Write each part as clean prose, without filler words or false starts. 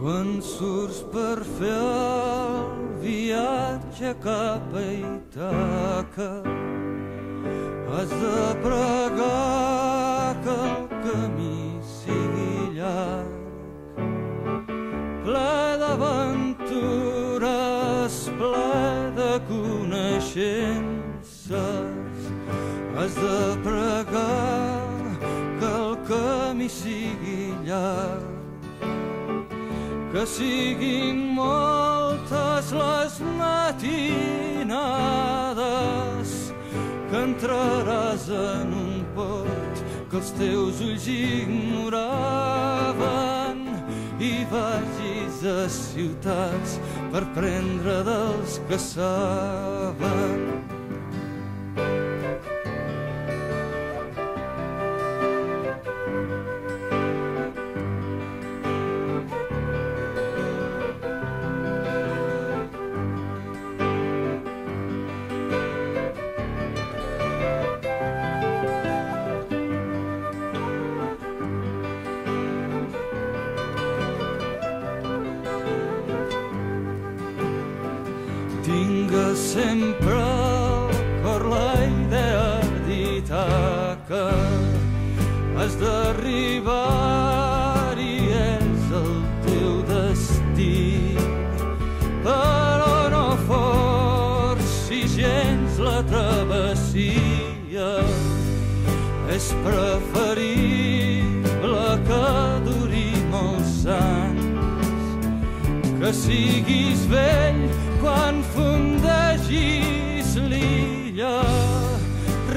Quan surts per fer el viatge cap a Ítaca, has de pregar que el camí sigui llarg, ple d'aventures, ple de coneixences. Has de pregar que el camí sigui llarg, que siguin moltes les matinades, que entraràs en un port que els teus ulls ignoraven i vagis a ciutats per prendre dels que saben. Tingues sempre al cor la idea d'Ítaca. Has d'arribar i és el teu destí, però no forcis gens la travessia. És preferible que duri molts anys, que siguis vell quan fundegis l'illa,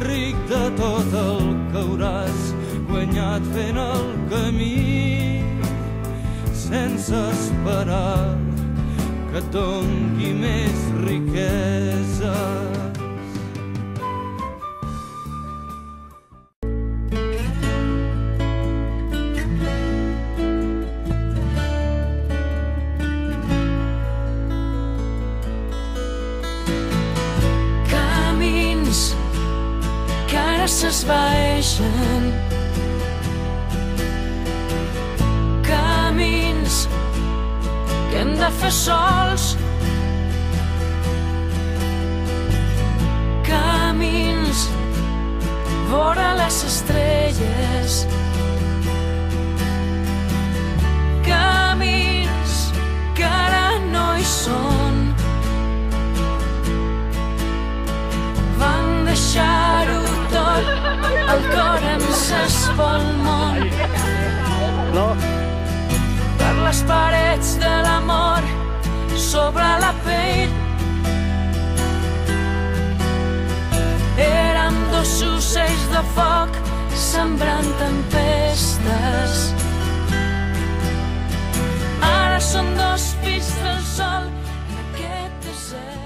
ric de tot el que hauràs guanyat fent el camí, sense esperar que et doni més riqueses. S'esvaeixen, camins que hem de fer sols, camins vora les estrelles, camins que ara no hi són, van deixar-ho tot, el cor ens es vol món. Per les parets de l'amor, sobre la pell, érem dos ocells de foc sembrant tempestes. Ara som dos fills del sol en aquest desert.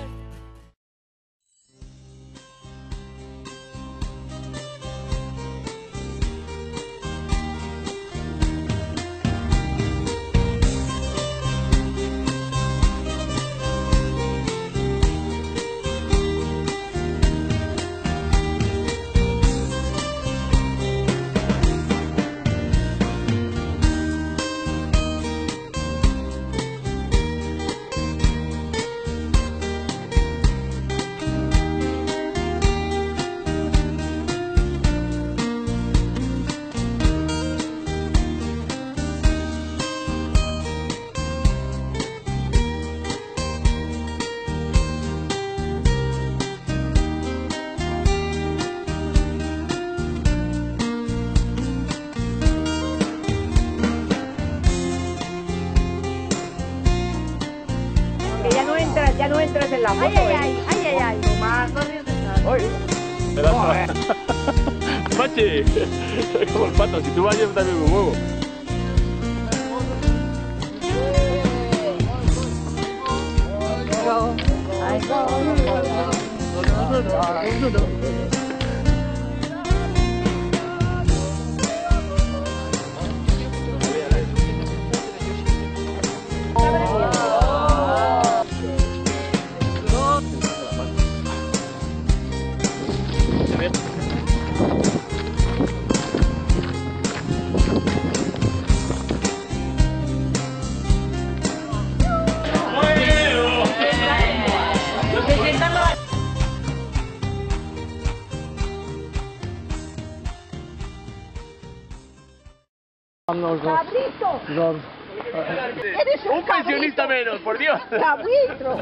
Ya no entras en la moto. Ay. Tomás, no ríes de nada. ¡Uy! ¡Machi! Soy como el pato, si tú vas yo también me muevo. Cabrito. Eres Un pensionista menos, por Dios. Cabrito.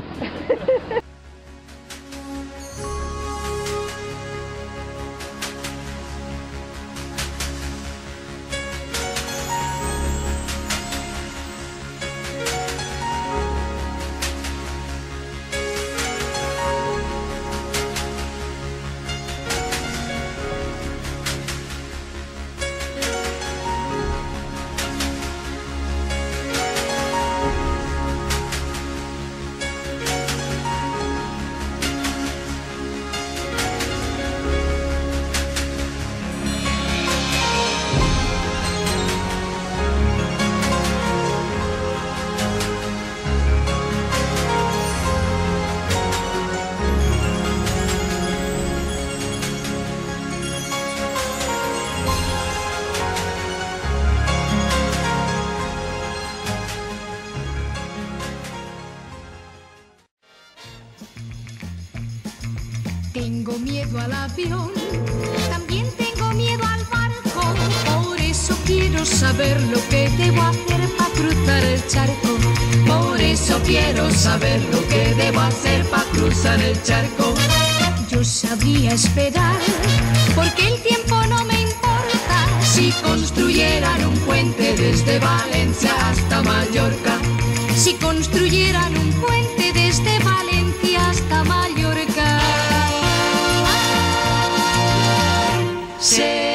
Tengo miedo al avión, también tengo miedo al barco, por eso quiero saber lo que debo hacer para cruzar el charco. Por eso quiero saber lo que debo hacer para cruzar el charco. Yo sabría esperar, porque el tiempo no me importa, si construyeran un puente desde Valencia hasta Mallorca. Si construyeran un puente desde Valencia hasta Mallorca. Sí.